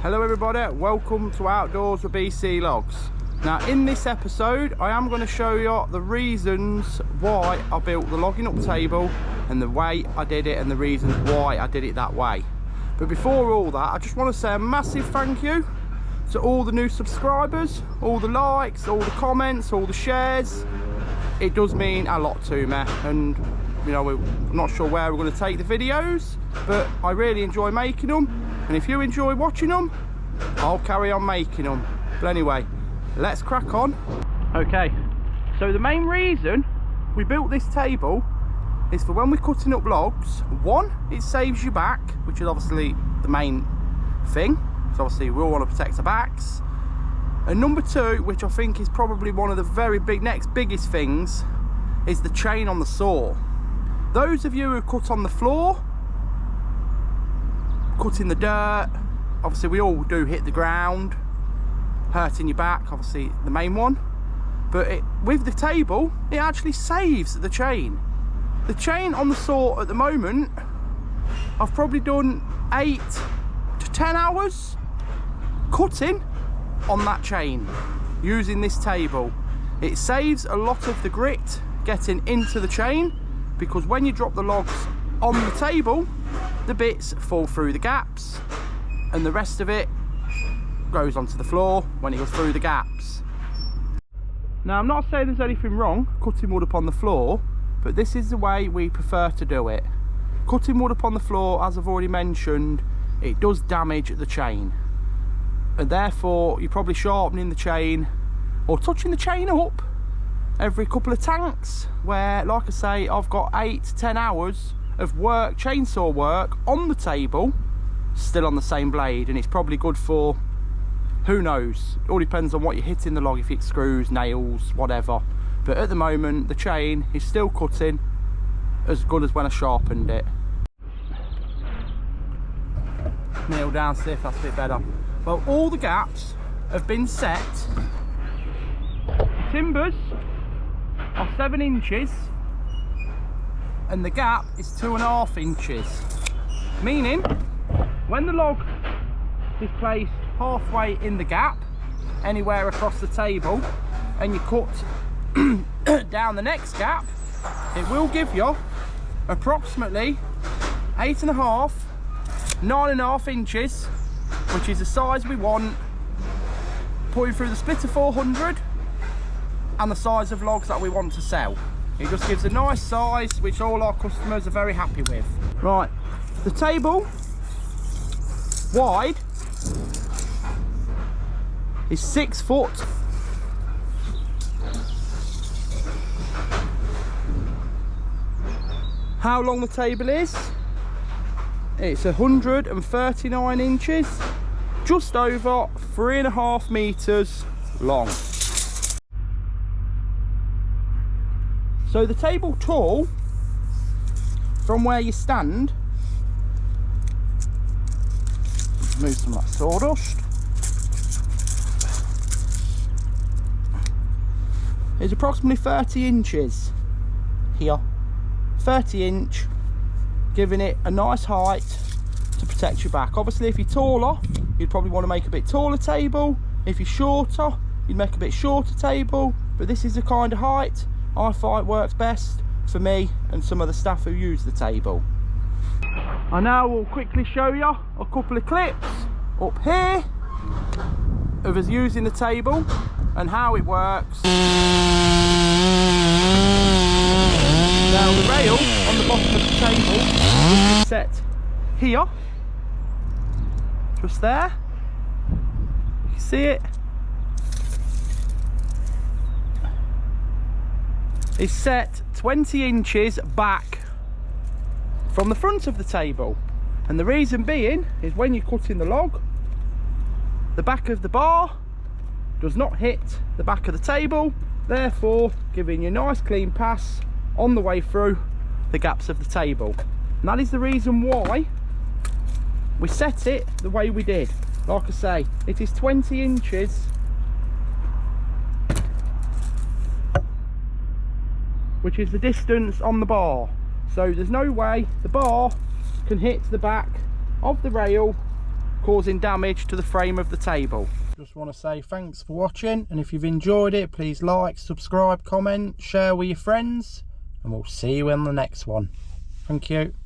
Hello everybody, welcome to Outdoors with BC Logs. Now in this episode I am going to show you the reasons why I built the logging up table and the way I did it and the reasons why I did it that way. But before all that, I just want to say a massive thank you to all the new subscribers, all the likes, all the comments, all the shares. It does mean a lot to me, and you know, I'm not sure where we're going to take the videos, but I really enjoy making them. And if you enjoy watching them, I'll carry on making them. But anyway, let's crack on. Okay, so the main reason we built this table is for when we're cutting up logs. One, it saves your back, which is obviously the main thing. So obviously we all want to protect our backs. And number two, which I think is probably one of the next biggest things, is the chain on the saw. Those of you who cut on the floor, cut in the dirt, obviously we all do hit the ground, hurting your back, obviously the main one. But with the table, it actually saves the chain. The chain on the saw at the moment, I've probably done 8 to 10 hours cutting on that chain using this table. It saves a lot of the grit getting into the chain, because when you drop the logs on the table, the bits fall through the gaps and the rest of it goes onto the floor when it goes through the gaps. Now I'm not saying there's anything wrong cutting wood up on the floor, but this is the way we prefer to do it. Cutting wood up on the floor, as I've already mentioned, it does damage the chain, and therefore you're probably sharpening the chain or touching the chain up every couple of tanks, where, like I say, I've got 8 to 10 hours of work, chainsaw work on the table, still on the same blade, and it's probably good for, who knows, it all depends on what you're hitting the log, if it's screws, nails, whatever. But at the moment the chain is still cutting as good as when I sharpened it. Kneel down, stiff, that's a bit better. Well, all the gaps have been set. The timbers are 7 inches and the gap is 2.5 inches, meaning when the log is placed halfway in the gap anywhere across the table and you cut down the next gap, it will give you approximately 8.5, 9.5 inches, which is the size we want, putting through the splitter 400 and the size of logs that we want to sell. It just gives a nice size, which all our customers are very happy with. Right, the table wide is 6 foot. How long the table is? It's 139 inches, just over 3.5 meters long. So the table tall from where you stand, move some of that sawdust, is approximately 30 inches here. 30 inch, giving it a nice height to protect your back. Obviously if you're taller, you'd probably want to make a bit taller table. If you're shorter, you'd make a bit shorter table, but this is the kind of height I find works best for me and some of the staff who use the table. I now will quickly show you a couple of clips up here of us using the table and how it works. Now the rail on the bottom of the table is set here, just there, you can see it. Is set 20 inches back from the front of the table, and the reason being is when you're cutting the log, the back of the bar does not hit the back of the table, therefore giving you a nice clean pass on the way through the gaps of the table. And that is the reason why we set it the way we did. Like I say, it is 20 inches which is the distance on the bar. So there's no way the bar can hit the back of the rail causing damage to the frame of the table. Just want to say thanks for watching, and if you've enjoyed it, please like, subscribe, comment, share with your friends, and we'll see you in the next one. Thank you.